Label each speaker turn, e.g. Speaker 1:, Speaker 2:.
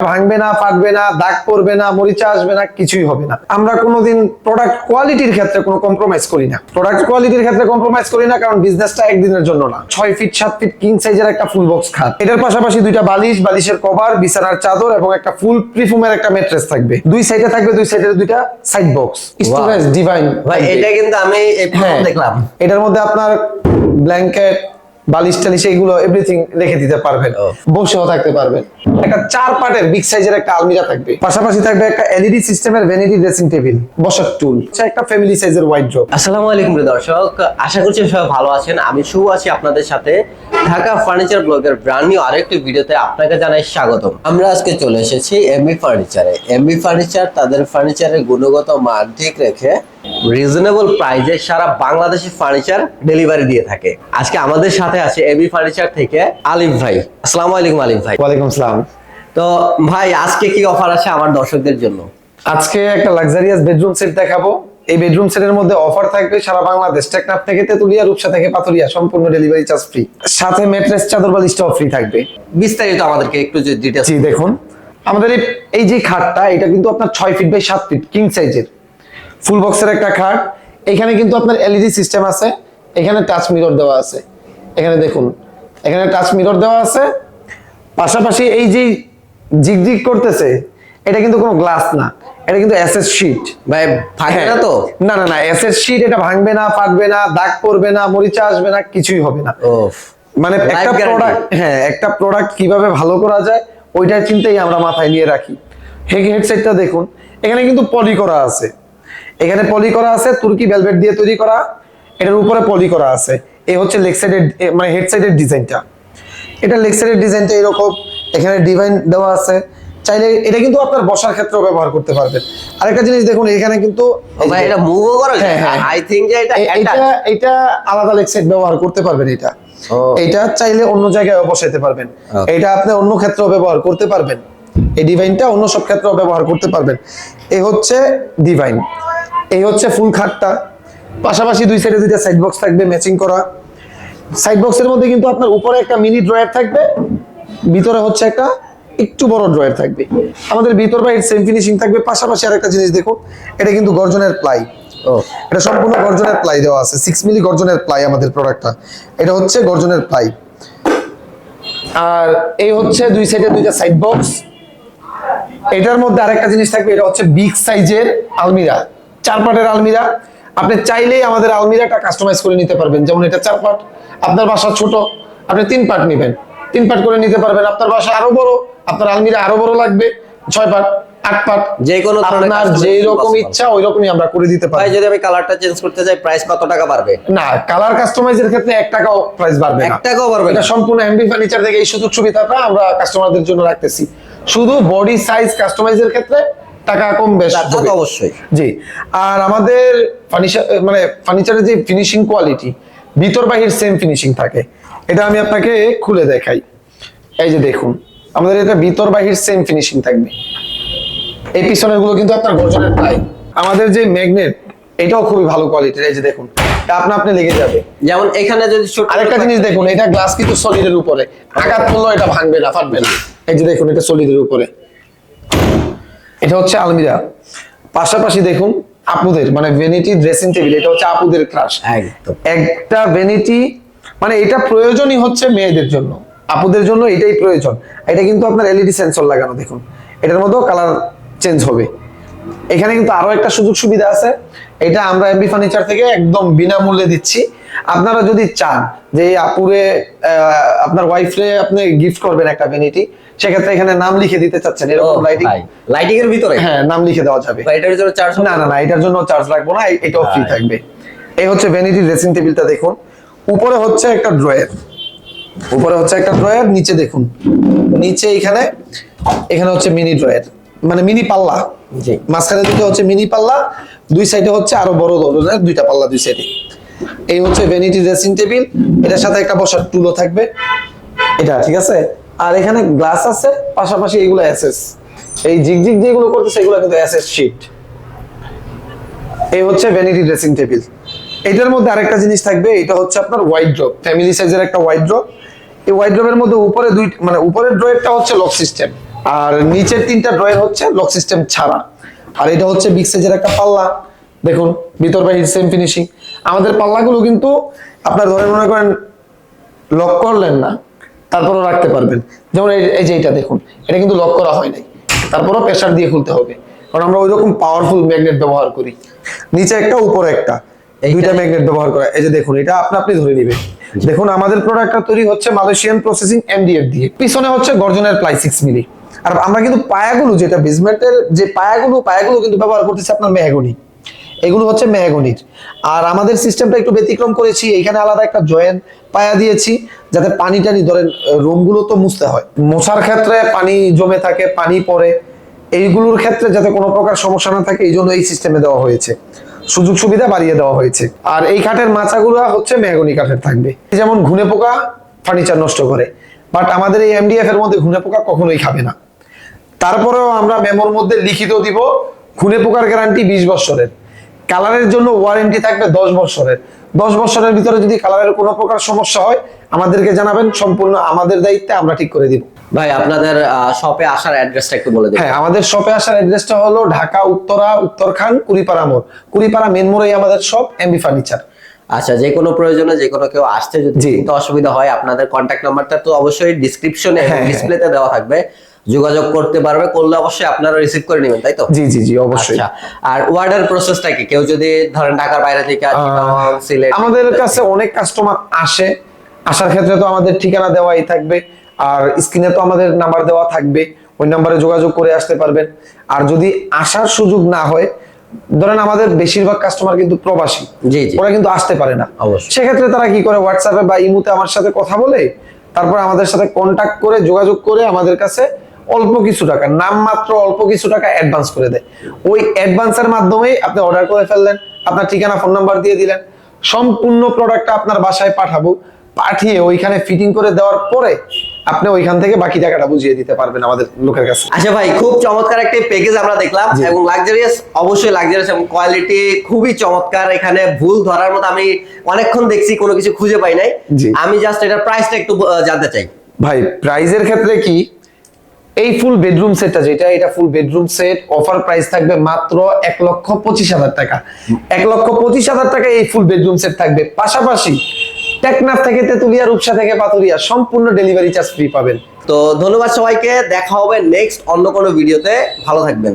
Speaker 1: ভাঙবে না, ফাটবে না, দাগ পড়বে না, মরিচা আসবে না, কিছুই হবে না। আমরা কোনোদিন প্রোডাক্ট কোয়ালিটির ক্ষেত্রে কোনো কম্প্রোমাইজ করি না। প্রোডাক্ট কোয়ালিটির ক্ষেত্রে কম্প্রোমাইজ করি না, কারণ বিজনেসটা একদিনের জন্য না। 6 ফিট 7 ফিট কিং সাইজের একটা ফুল বক্স খাট, এটার পাশাপাশি দুইটা বালিশ, বালিশের কভার, বিছানার চাদর এবং একটা ফুল প্রিফোমের একটা ম্যাট্রেস থাকবে। দুই সাইডে থাকবে, দুই সাইডে দুইটা সাইড বক্স। স্টোরেজ ডিভাইন
Speaker 2: ভাই, এটা কিন্তু আমি দেখলাম।
Speaker 1: এটার মধ্যে আপনার ব্ল্যাঙ্কেট, বালিশ টালিশ এগুলো এভরিথিং রেখে দিতে পারবেন, বসেও থাকতে পারবেন। একটা 4 পার্টের বিগ সাইজের একটা আলমিরা থাকবে, পাশাপাশি থাকবে একটা এলইডি সিস্টেমের ভ্যানিটি ড্রেসিং টেবিল, বসার টুল, একটা ফ্যামিলি সাইজের ওয়াইড্রোব।
Speaker 2: আসসালামু আলাইকুম দর্শক, আশা করছি সবাই ভালো আছেন। আমি শুভ আছি আপনাদের সাথে। ঢাকা ফার্নিচার ব্লগের ব্র্যান্ড নিউ আরেকটি ভিডিওতে আপনাকে জানাই স্বাগতম। আমরা আজকে চলে এসেছি এমবি ফার্নিচারে। এমবি ফার্নিচার তাদের ফার্নিচারের গুণগত মান ঠিক রেখে রিজনেবল প্রাইসে সারা বাংলাদেশে ফার্নিচার ডেলিভারি দিয়ে থাকে। আজকে আমাদের সাথে আছে এমবি ফার্নিচার থেকে আলিফ ভাই। আসসালামু আলাইকুম আলিফ ভাই।
Speaker 1: ওয়ালাইকুম আসসালাম।
Speaker 2: তো ভাই, আজকে কি অফার আছে আমার দর্শকদের জন্য?
Speaker 1: আজকে একটা লাক্সারিয়াস বেডরুম সেট দেখাবো। এই বেডরুম সেটের মধ্যে অফার থাকবে সারা বাংলাদেশ, টেকনাফ থেকে তেতুলিয়া, রূপসা থেকে পাথুরিয়া, সম্পূর্ণ ডেলিভারি চার্জ ফ্রি, সাথে ম্যাট্রেস, চাদর, বালিশটাও ফ্রি থাকবে।
Speaker 2: বিস্তারিত আমাদেরকে একটু ডিটেইলস।
Speaker 1: জি দেখুন, আমাদের এই যে খাটটা, এটা কিন্তু আপনার 6 ফিট বাই 7 ফিট কিং সাইজের ফুল বক্সের একটা খাট। এখানে কিন্তু আপনার এলইডি সিস্টেম আছে, এখানে টাচ মিরর দেওয়া আছে। এখানে দেখুন, এখানে টাচ মিরর দেওয়া আছে। পাশাপাশি এই যে জিগজিগ করতেছে, এটা কিন্তু কোনো গ্লাস না, এটা কিন্তু এসএস শীট।
Speaker 2: ভাই ফাটবে না তো?
Speaker 1: না না না, এসএস শীট, এটা ভাঙবে না, ফাটবে না, দাগ পড়বে না, মরিচা আসবে না, কিছুই হবে না। মানে একটা প্রোডাক্ট, একটা প্রোডাক্ট কিভাবে ভালো করা যায় ওইটার চিন্তাই আমরা মাথায় নিয়ে রাখি। হেডসেটটা দেখুন, এখানে কিন্তু পলি করা আছে, এখানে পলি করা আছে, তুর্কি ভেলভেট দিয়ে তৈরি করা, এটার উপরে পলি করা আছে। এই হচ্ছে লেগ সাইডের মানে হেড সাইডের ডিজাইনটা। এটা লেগ সাইডের ডিজাইনটা এরকম, এখানে ডিভাইন দেওয়া আছে। চাইলে এটা কিন্তু আপনার বসার ক্ষেত্রেও ব্যবহার করতে পারবেন। আরেকটা জিনিস দেখুন, এখানে কিন্তু
Speaker 2: ভাই এটা মুভও করা যায়। আই থিংক যে
Speaker 1: এটা আলাদা লেগ সাইড ব্যবহার করতে পারবেন। এটা চাইলে অন্য জায়গায় বসাইতে পারবেন। এটা আপনি অন্য ক্ষেত্রেও ব্যবহার করতে পারবেন। এই ডিভাইনটা অন্য সব ক্ষেত্রেও ব্যবহার করতে পারবেন। এই হচ্ছে ডিভাইন, এই হচ্ছে ফুল খাটটা। পাশাপাশি দুই সাইডে দুইটা সাইড বক্স থাকবে ম্যাচিং করা। সাইড বক্সের মধ্যে কিন্তু আপনার উপরে একটা মিনি ড্রয়ার থাকবে, ভিতরে হচ্ছে একটা একটু বড় ড্রয়ার থাকবে। আমাদের ভিতর বাইরে সেম ফিনিশিং থাকবে। পাশাপাশি আরেকটা জিনিস দেখুন, এটা কিন্তু গর্জনের প্লাই। এটা সম্পূর্ণ গর্জনের প্লাই দেওয়া আছে, 6 মিলি গর্জনের প্লাই আমাদের প্রোডাক্টটা। এটা হচ্ছে গর্জনের প্লাই। আর এই হচ্ছে দুই সাইডে দুইটা সাইড বক্স। এটার মধ্যে আরেকটা জিনিস থাকবে, এটা হচ্ছে বিগ সাইজের আলমিরা, 4 পার্টের আলমিরা। আপনি চাইলেই আমাদের আলমিরাটা কাস্টমাইজ করে নিতে পারবেন। যেমন এটা 4 পার্ট, আপনার বাসা ছোট, আপনি 3 পার্ট নেবেন, 3 পার্ট করে নিতে পারবেন। আপনার বাসা আরো বড়, আপনার আলমিরা আরো বড় লাগবে, 6 পার্ট, 8 পার্ট,
Speaker 2: যে কোনো
Speaker 1: আপনার যেই রকম ইচ্ছা ওই রকমই আমরা করে দিতে পারি।
Speaker 2: ভাই যদি আমি কালারটা চেঞ্জ করতে চাই, প্রাইস কত টাকা বাড়বে?
Speaker 1: না, কালার কাস্টমাইজের ক্ষেত্রে 1 টাকাও প্রাইস বাড়বে না।
Speaker 2: 1 টাকাও বাড়বে না।
Speaker 1: এটা সম্পূর্ণ এমবি ফার্নিচার থেকে এই সুযোগ সুবিধাটা আমরা কাস্টমারদের জন্য রাখতেছি। শুধু বডি সাইজ কাস্টমাইজের ক্ষেত্রে টাকা কম বেশ হবে
Speaker 2: অবশ্যই।
Speaker 1: জি। আর আমাদের ফার্নিচার মানে ফার্নিচারের যে ফিনিশিং কোয়ালিটি, ভিতর বাহির সেম ফিনিশিং থাকে। এটা আমি আপনাকে খুলে দেখাই। এই যে দেখুন, আমাদের এটা ভিতর বাহির সেম ফিনিশিং থাকবে। এই পিছনের গুলো কিন্তু আপনার গর্জনের প্লাই। আমাদের যে ম্যাগনেট, এটাও খুবই ভালো কোয়ালিটির। এই যে দেখুন, এটা আপনি লেগে যাবে।
Speaker 2: যেমন এখানে যদি
Speaker 1: আরেকটা জিনিস দেখুন, এটা গ্লাস কিন্তু সলিডের উপরে, আঘাত করলেও এটা ভাঙবে না, ফাটবে না। এই যে দেখুন, এটা সলিডের উপরে। এটা হচ্ছে আলমিরা। পাশাপাশি দেখুন আপুদের মানে ভ্যানিটি ড্রেসিং টেবিল, এটা হচ্ছে আপুদের ক্রাশ। একটা ভ্যানিটি মানে এটা প্রয়োজনই হচ্ছে মেয়েদের জন্য, আপুদের জন্য এটাই প্রয়োজন। এটা কিন্তু আপনার এলইডি সেন্সর লাগানো, দেখুন এটার মধ্যেও কালার চেঞ্জ হবে। এখানে কিন্তু আরো একটা সুযোগ সুবিধা আছে, এটা আমরা এমবি ফার্নিচার থেকে একদম বিনামূল্যে দিচ্ছি। আপনারা যদি চান যে আপুরে আপনার ওয়াইফরে আপনি গিফট করবেন একটা ভ্যানিটি, সেক্ষেত্রে এখানে নাম লিখে দিতে চাচ্ছেন, এরকম
Speaker 2: লাইটিং এর ভিতরে
Speaker 1: নাম লিখে দেওয়া যাবে।
Speaker 2: এটার জন্য চার্জ?
Speaker 1: না না না, এটার জন্য চার্জ লাগবে না, এটাও ফ্রি থাকবে। এই হচ্ছে ভ্যানিটি ড্রেসিং টেবিলটা দেখুন। উপরে হচ্ছে একটা ড্রয়ার, নিচে দেখুন, নিচে এখানে হচ্ছে মিনি ড্রয়ার মানে মিনি পাল্লা। জি, মাঝখানে দুটো হচ্ছে মিনি পাল্লা, দুই সাইডে হচ্ছে আরো বড় ধরনের দুইটা পাল্লা দুই সাইডে। এই হচ্ছে ভ্যানিটি ড্রেসিং টেবিল, এটার সাথে একটা বসার টুলও থাকবে। এটা ঠিক আছে। আর এখানে গ্লাস আছে, পাশাপাশি এগুলো এসএস, এই জিগজিগ যেগুলো করতেছে এগুলো কিন্তু এসএস শীট। এই হচ্ছে ভ্যানিটি ড্রেসিং টেবিল। এটার মধ্যে আরেকটা জিনিস থাকবে, এটা হচ্ছে আপনার ওয়াইড্রোব, ফ্যামিলি সাইজের একটা ওয়াইড্রোব। এই ওয়াইড্রোবের মধ্যে উপরে উপরের ড্রয়ারটা হচ্ছে লক সিস্টেম, আর নিচের 3টা ড্রয়ার হচ্ছে লক সিস্টেম ছাড়া। আর এটা হচ্ছে বিগ সাইজের একটা পাল্লা, দেখুন ভিতর বাহির সেম ফিনিশিং। আমাদের পাল্লাগুলো কিন্তু আপনার ধরে মনে করেন লক করলেন না তারপরও রাখতে পারবেন। যেমন এই যে এটা দেখুন, এটা কিন্তু লক করা হয় নাই, তারপরও প্রেসার দিয়ে খুলতে হবে, কারণ আমরা ওইরকম পাওয়ারফুল ম্যাগনেট ব্যবহার করি। নিচে একটা উপরে একটা, দুইটা ম্যাগনেট ব্যবহার করা। এই যে দেখুন, এটা আপনি ধরে নেবেন। দেখুন আমাদের প্রোডাক্টটা তৈরি হচ্ছে মালয়েশিয়ান প্রসেসিং এমডিএফ দিয়ে, পিছনে হচ্ছে গর্জনের প্লাই 6 মিলি। আর আমরা কিন্তু পায়াগুলো, যেটা বেসমেন্টের যে পায়াগুলো কিন্তু ব্যবহার করতেছি আপনার মেহগনি, এগুলো হচ্ছে মেহগনির। আর আমাদের সিস্টেমটা একটু ব্যতিক্রম করেছি, এখানে আলাদা একটা জয়েন্ট পায়া দিয়েছি, যাতে পানি টানি ধরেন রুমগুলো তো মুছতে হয়, মোছার ক্ষেত্রে পানি জমে থাকে, পানি পড়ে, এইগুলোর ক্ষেত্রে যাতে কোনো প্রকার সমস্যা না থাকে, এই জন্য এই সিস্টেমে দেওয়া হয়েছে, সুযোগ সুবিধা বাড়িয়ে দেওয়া হয়েছে। আর এই কাঠের মাচাগুলো হচ্ছে মেহগনি কাঠের থাকবে। যেমন ঘুনে পোকা ফার্নিচার নষ্ট করে, বাট আমাদের এই এমডিএফ এর মধ্যে ঘুনে পোকা কখনোই খাবে না। তারপরেও আমরা মেমোর মধ্যে লিখিত দিব ঘুনে পোকার গ্যারান্টি 20 বছরের, কালারের জন্য ওয়ারেন্টি থাকবে 10 বছরের। 10 বছরের ভিতরে যদি কালারের কোনো প্রকার সমস্যা হয় আমাদেরকে জানাবেন, সম্পূর্ণ আমাদের দায়িত্বে আমরা ঠিক করে দিব।
Speaker 2: ভাই আপনাদের শপে আসার অ্যাড্রেসটা একটু বলে দিন।
Speaker 1: হ্যাঁ, আমাদের শপে আসার অ্যাড্রেসটা হলো ঢাকা উত্তরা উত্তরখান কুড়িপাড়া মোড়, কুড়িপাড়া মেন মোড়েই আমাদের শপ এমবি ফার্নিচার।
Speaker 2: আচ্ছা, যে কোনো প্রয়োজনে যে কোনো কেউ আসতে যদি চিন্তা অসুবিধা হয়, আপনাদের কন্ট্যাক্ট নাম্বারটা তো অবশ্যই ডিসক্রিপশনে এবং ডিসপ্লেতে দেওয়া থাকবে, যোগাযোগ করতে পারবে, করলে অবশ্যই আপনারা রিসিভ করে নেবেন, তাই তো?
Speaker 1: জি জি জি, অবশ্যই।
Speaker 2: আচ্ছা, আর অর্ডার প্রসেসটা কি? কেউ যদি ধরেন ঢাকার বাইরে থেকে সিলেট,
Speaker 1: আমাদের কাছে অনেক কাস্টমার আসে, আসার ক্ষেত্রে তো আমাদের ঠিকানা দেওয়াই থাকবে, আর স্ক্রিনে তো আমাদের নাম্বার দেওয়া থাকবে, ওই নাম্বারে যোগাযোগ করে আসতে পারবেন। আর যদি আসার সুযোগ না হয়, ধরেন আমাদের বেশিরভাগ কাস্টমার কিন্তু প্রবাসী,
Speaker 2: জি জি,
Speaker 1: ওরা কিন্তু আসতে পারে না,
Speaker 2: অবশ্যই।
Speaker 1: সেক্ষেত্রে তারা কি করে, হোয়াটসঅ্যাপে বা ইমুতে আমার সাথে কথা বলে তারপর আমাদের সাথে কন্টাক্ট করে যোগাযোগ করে আমাদের কাছে অল্প কিছু টাকা, নামমাত্র অল্প কিছু টাকা অ্যাডভান্স করে দেয়। ওই অ্যাডভান্সের মাধ্যমেই আপনি অর্ডার করে ফেললেন, আপনার ঠিকানা ফোন নাম্বার দিয়ে দিলেন, সম্পূর্ণ প্রোডাক্টটা আপনার বাসায় পাঠাবো, পাঠিয়ে ওইখানে ফিটিং করে দেওয়ার পরে আপনি ওইখান থেকে বাকি টাকাটা বুঝিয়ে দিতে পারবেন আমাদের লোকের কাছে।
Speaker 2: আচ্ছা ভাই, খুব চমৎকার একটা প্যাকেজ আমরা দেখলাম, এবং লাক্সারিয়াস, অবশ্যই লাক্সারিয়াস, এবং কোয়ালিটি খুবই চমৎকার। এখানে ভুল ধরার মতো আমি অনেকক্ষণ দেখছি, কোনো কিছু খুঁজে পাই নাই। আমি জাস্ট এটার প্রাইসটা একটু জানতে চাই।
Speaker 1: ভাই প্রাইজের ক্ষেত্রে কি, এই ফুল বেডরুম সেটটা যেটা, এটা full bedroom set, offer price থাকবে মাত্র 1,25,000 টাকা। 1,25,000 টাকা এই ফুল বেডরুম সেট থাকবে। পাশাপাশি টেকনাফ থেকে তেতুলিয়া, রূপসা থেকে পাতুরিয়া সম্পূর্ণ ডেলিভারি চার্জ ফ্রি পাবেন।
Speaker 2: তো ধন্যবাদ সবাইকে, দেখা হবে নেক্সট অন্য কোনো ভিডিওতে, ভালো থাকবেন।